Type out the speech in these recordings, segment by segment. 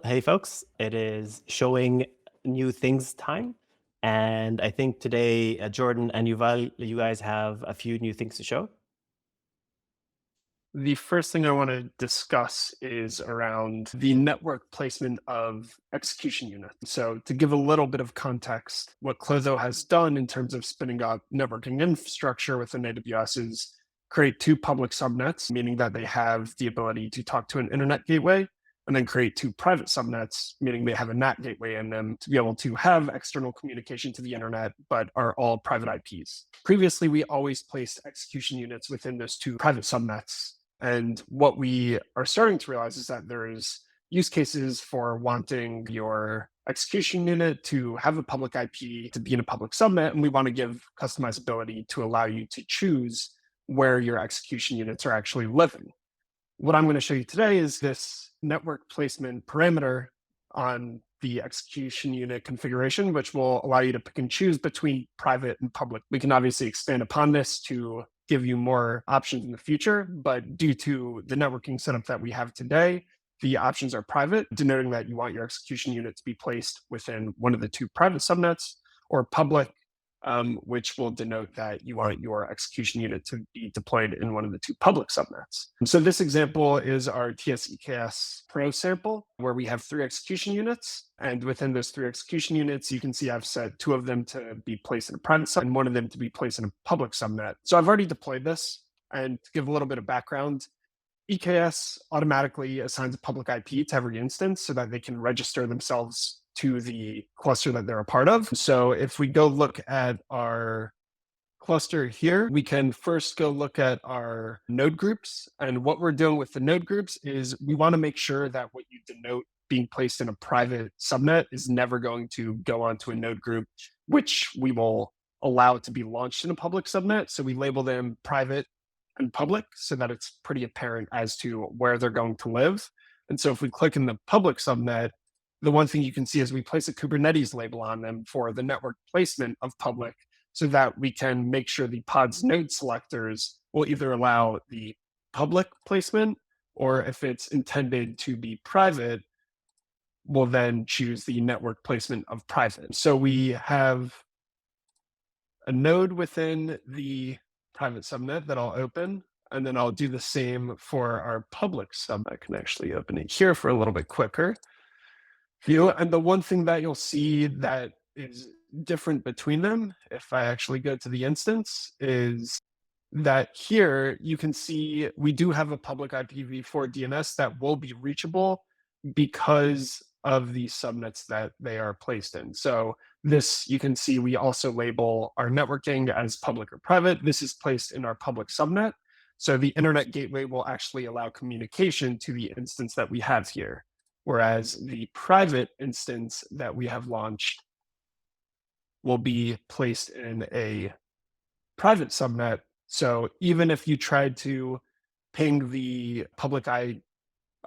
Hey folks, it is showing new things time. And I think today, Jordan and Yuval, you guys have a few new things to show. The first thing I want to discuss is around the network placement of execution units. So, to give a little bit of context, what Clotho has done in terms of spinning up networking infrastructure within AWS is create two public subnets, meaning that they have the ability to talk to an internet gateway, and then create two private subnets, meaning they have a NAT gateway in them to be able to have external communication to the internet, but are all private IPs. Previously, we always placed execution units within those two private subnets, and what we are starting to realize is that there's use cases for wanting your execution unit to have a public IP to be in a public subnet, and we want to give customizability to allow you to choose where your execution units are actually living. What I'm going to show you today is this network placement parameter on the execution unit configuration, which will allow you to pick and choose between private and public. We can obviously expand upon this to give you more options in the future, but due to the networking setup that we have today, the options are private, denoting that you want your execution unit to be placed within one of the two private subnets, or public, which will denote that you want your execution unit to be deployed in one of the two public subnets. So this example is our TS-EKS Pro sample, where we have 3 execution units. And within those 3 execution units, you can see I've set 2 of them to be placed in a private subnet and 1 of them to be placed in a public subnet. So I've already deployed this. And to give a little bit of background, EKS automatically assigns a public IP to every instance so that they can register themselves to the cluster that they're a part of. So if we go look at our cluster here, we can first go look at our node groups. And what we're doing with the node groups is we want to make sure that what you denote being placed in a private subnet is never going to go onto a node group, which we will allow it to be launched in a public subnet. So we label them private and public so that it's pretty apparent as to where they're going to live. And so if we click in the public subnet, the one thing you can see is we place a Kubernetes label on them for the network placement of public so that we can make sure the pod's node selectors will either allow the public placement, or if it's intended to be private, we'll then choose the network placement of private. So we have a node within the private subnet that I'll open, and then I'll do the same for our public sub. I can actually open it here for a little bit quicker view. And the one thing that you'll see that is different between them, if I actually go to the instance, is that here you can see we do have a public IPv4 DNS that will be reachable because of the subnets that they are placed in. So this, you can see we also label our networking as public or private. This is placed in our public subnet. So the internet gateway will actually allow communication to the instance that we have here, whereas the private instance that we have launched will be placed in a private subnet. So even if you tried to ping the public IP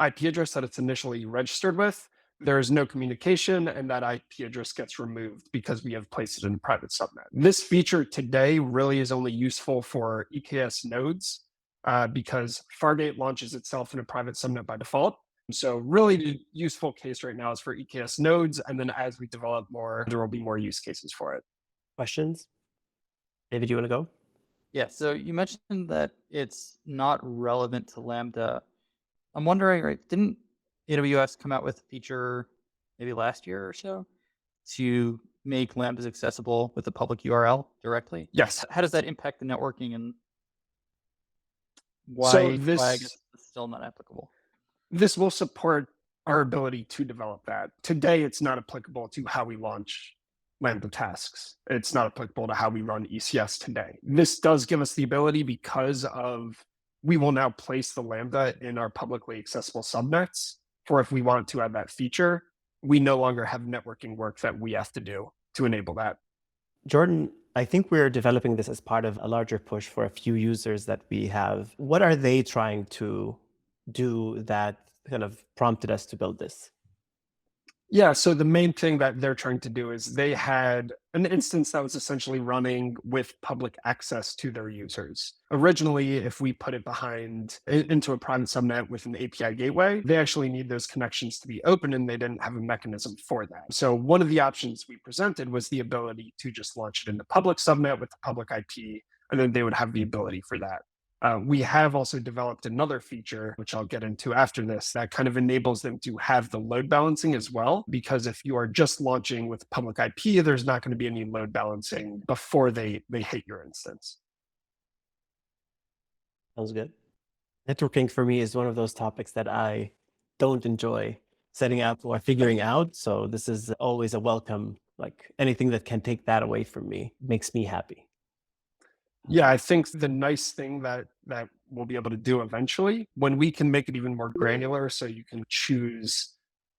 address that it's initially registered with, there is no communication, and that IP address gets removed because we have placed it in a private subnet. This feature today really is only useful for EKS nodes because Fargate launches itself in a private subnet by default. So really the useful case right now is for EKS nodes, and then as we develop more, there will be more use cases for it. Questions? David, you want to go? Yeah, so you mentioned that it's not relevant to Lambda. I'm wondering, right, didn't AWS come out with a feature maybe last year or so to make Lambdas accessible with a public URL directly? Yes. How does that impact the networking, and So why I guess it's still not applicable? this will support our ability to develop that. Today, it's not applicable to how we launch Lambda tasks. It's not applicable to how we run ECS today. This does give us the ability because of we will now place the Lambda in our publicly accessible subnets. For if we want to add that feature, we no longer have networking work that we have to do to enable that. Jordan, I think we're developing this as part of a larger push for a few users that we have. What are they trying to do that kind of prompted us to build this? Yeah, so the main thing that they're trying to do is they had an instance that was essentially running with public access to their users. Originally, if we put it into a private subnet with an API gateway, they actually need those connections to be open and they didn't have a mechanism for that. So one of the options we presented was the ability to just launch it in the public subnet with the public IP, and then they would have the ability for that. We have also developed another feature, which I'll get into after this, that kind of enables them to have the load balancing as well. Because if you are just launching with public IP, there's not going to be any load balancing before they hit your instance. Sounds good. Networking for me is one of those topics that I don't enjoy setting up or figuring out. So this is always a welcome, like anything that can take that away from me makes me happy. Yeah, I think the nice thing that we'll be able to do eventually, when we can make it even more granular, so you can choose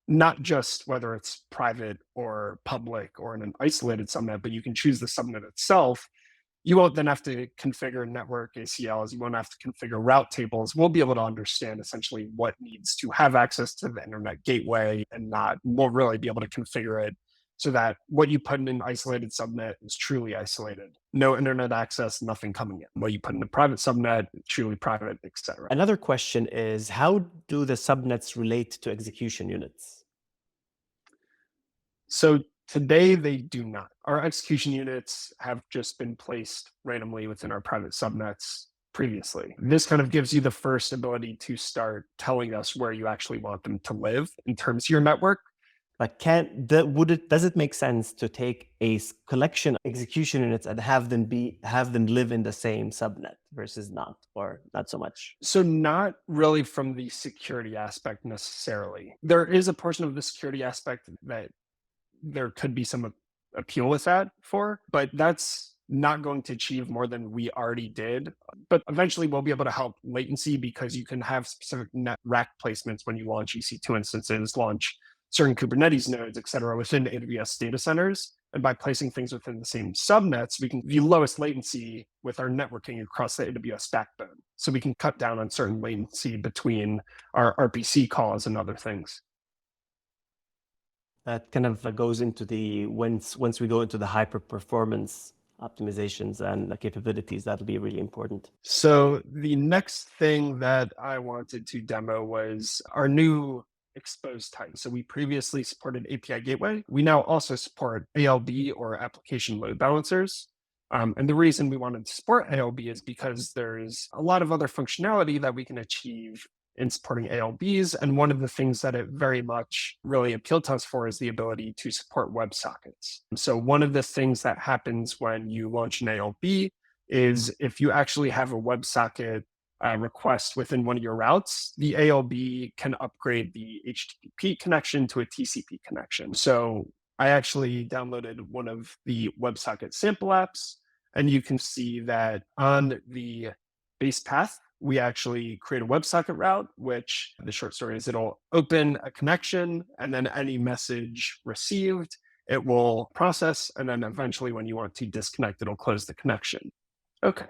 not just whether it's private or public or in an isolated subnet, but you can choose the subnet itself. You won't then have to configure network ACLs. You won't have to configure route tables. We'll be able to understand essentially what needs to have access to the internet gateway and not. We'll really be able to configure it so that what you put in an isolated subnet is truly isolated. No internet access, nothing coming in. What you put in a private subnet, truly private, etc. Another question is, how do the subnets relate to execution units? So today they do not. Our execution units have just been placed randomly within our private subnets previously. This kind of gives you the first ability to start telling us where you actually want them to live in terms of your network. Like, does it make sense to take a collection of execution units and have them live in the same subnet versus not, or not so much? So not really from the security aspect necessarily. There is a portion of the security aspect that there could be some appeal with that for, but that's not going to achieve more than we already did. But eventually we'll be able to help latency because you can have specific net rack placements when you launch EC2 instances, launch certain Kubernetes nodes, et cetera, within AWS data centers. And by placing things within the same subnets, we can view lowest latency with our networking across the AWS backbone. So we can cut down on certain latency between our RPC calls and other things. That kind of goes into the, once we go into the hyper performance optimizations and the capabilities, that'll be really important. So the next thing that I wanted to demo was our new Expose type. So we previously supported API Gateway. We now also support ALB or application load balancers. And the reason we wanted to support ALB is because there's a lot of other functionality that we can achieve in supporting ALBs. And one of the things that it very much really appealed to us for is the ability to support WebSockets. So one of the things that happens when you launch an ALB is if you actually have a WebSocket request within one of your routes, the ALB can upgrade the HTTP connection to a TCP connection. So I actually downloaded one of the WebSocket sample apps, and you can see that on the base path, we actually create a WebSocket route, which the short story is it'll open a connection, and then any message received, it will process, and then eventually when you want to disconnect, it'll close the connection. Okay.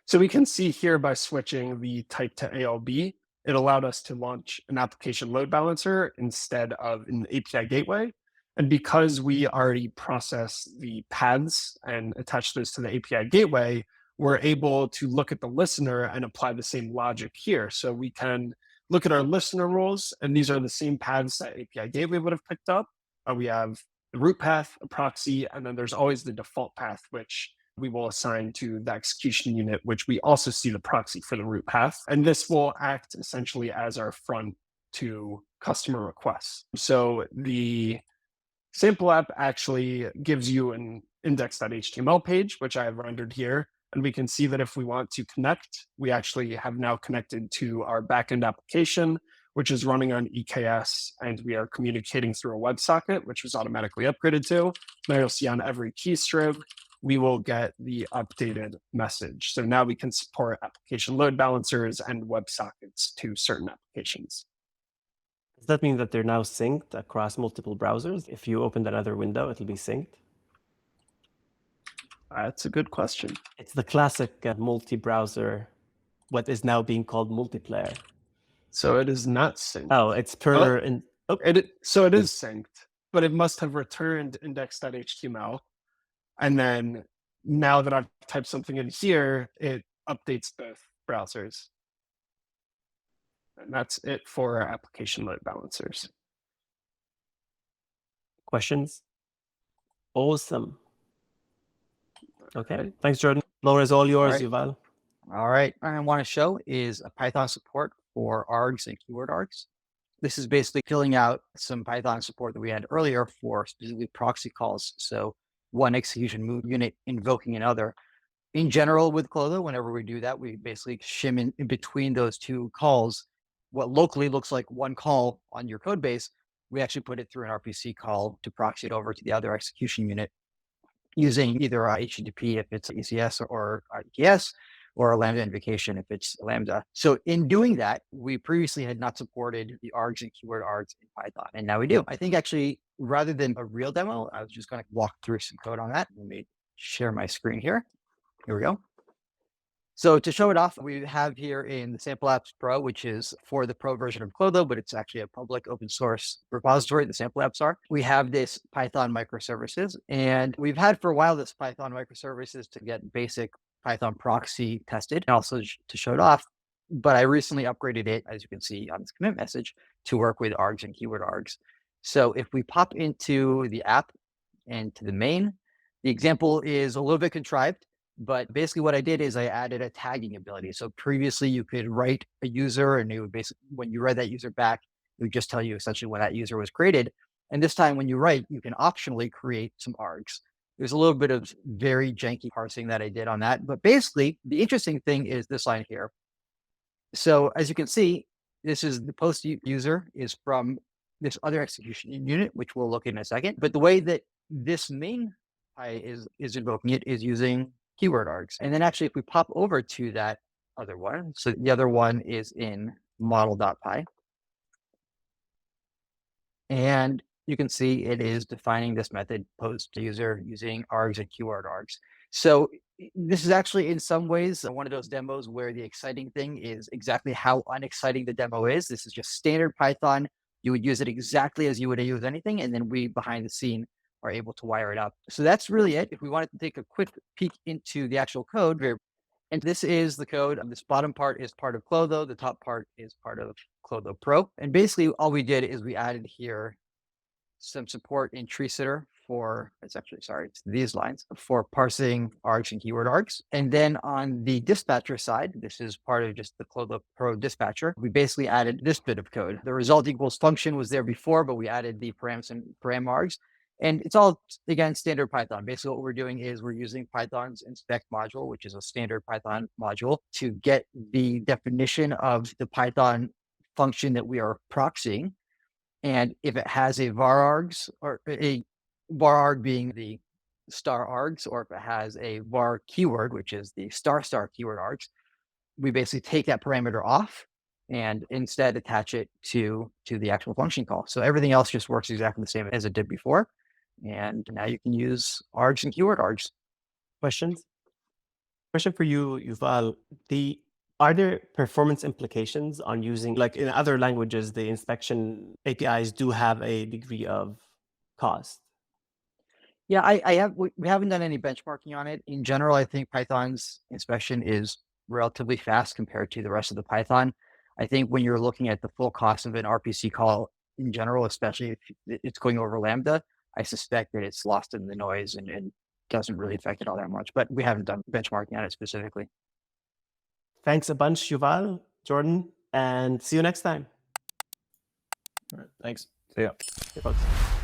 So we can see here by switching the type to ALB, it allowed us to launch an application load balancer instead of an API gateway. And because we already process the paths and attach those to the API gateway, we're able to look at the listener and apply the same logic here. So we can look at our listener rules, and these are the same paths that API gateway would have picked up. We have the root path, a proxy, and then there's always the default path, which we will assign to the execution unit, which we also see the proxy for the root path. And this will act essentially as our front to customer requests. So the sample app actually gives you an index.html page, which I have rendered here. And we can see that if we want to connect, we actually have now connected to our backend application, which is running on EKS, and we are communicating through a WebSocket, which was automatically upgraded to. Now you'll see on every keystroke, we will get the updated message. So now we can support application load balancers and WebSockets to certain applications. Does that mean that they're now synced across multiple browsers? If you opened another window, it'll be synced? That's a good question. It's the classic multi-browser, what is now being called multiplayer. So it is not synced. Oh, it's per... So it is synced. but it must have returned index.html. And then now that I've typed something in here, it updates both browsers. And that's it for our application load balancers. Questions? Awesome. Okay. Thanks, Jordan. Floor is all yours, Yuval. All right. What I want to show is a Python support for args and keyword args. This is basically filling out some Python support that we had earlier for specifically proxy calls. So one execution unit invoking another. In general, with Clotho, whenever we do that, we basically shim in between those two calls. What locally looks like one call on your code base, we actually put it through an RPC call to proxy it over to the other execution unit using either HTTP if it's ECS or EKS, or a Lambda invocation if it's Lambda. So in doing that, we previously had not supported the args and keyword args in Python, and now we do. I think actually, rather than a real demo, I was just going to walk through some code on that. Let me share my screen here. Here we go. So to show it off, we have here in the Sample Apps Pro, which is for the Pro version of Clotho, but it's actually a public open source repository, the Sample Apps are. We have this Python microservices, and we've had for a while this Python microservices to get basic Python proxy tested, and also to show it off. But I recently upgraded it, as you can see on this commit message, to work with args and keyword args. So if we pop into the app and to the main, the example is a little bit contrived. But basically what I did is I added a tagging ability. So previously you could write a user and it would basically, when you read that user back, it would just tell you essentially when that user was created. And this time when you write, you can optionally create some args. There's a little bit of very janky parsing that I did on that. But basically the interesting thing is this line here. So as you can see, this is the post user is from this other execution unit, which we'll look in a second. But the way that this main is invoking it is using keyword args. And then actually, if we pop over to that other one, so the other one is in model.py. And you can see it is defining this method post user using args and keyword args. So this is actually in some ways one of those demos where the exciting thing is exactly how unexciting the demo is. This is just standard Python. You would use it exactly as you would use anything. And then we behind the scene are able to wire it up. So that's really it. If we wanted to take a quick peek into the actual code, and this is the code. This bottom part is part of Clotho. The top part is part of Clotho Pro. And basically all we did is we added here some support in tree sitter for, it's these lines for parsing args and keyword args. And then on the dispatcher side, this is part of just the Clotho Pro dispatcher. We basically added this bit of code. The result equals function was there before, but we added the params and param args. And it's all, again, standard Python. Basically what we're doing is we're using Python's inspect module, which is a standard Python module, to get the definition of the Python function that we are proxying. And if it has a var args, or a var arg being the star args, or if it has a var keyword, which is the star keyword args, we basically take that parameter off and instead attach it to the actual function call. So everything else just works exactly the same as it did before. And now you can use args and keyword args. Questions? Question for you, Yuval. Are there performance implications on using, like in other languages, the inspection APIs do have a degree of cost? Yeah, we haven't done any benchmarking on it. In general, I think Python's inspection is relatively fast compared to the rest of the Python. I think when you're looking at the full cost of an RPC call in general, especially if it's going over Lambda, I suspect that it's lost in the noise and doesn't really affect it all that much, but we haven't done benchmarking on it specifically. Thanks a bunch, Yuval, Jordan, and see you next time. All right, thanks. See ya. Hey, folks.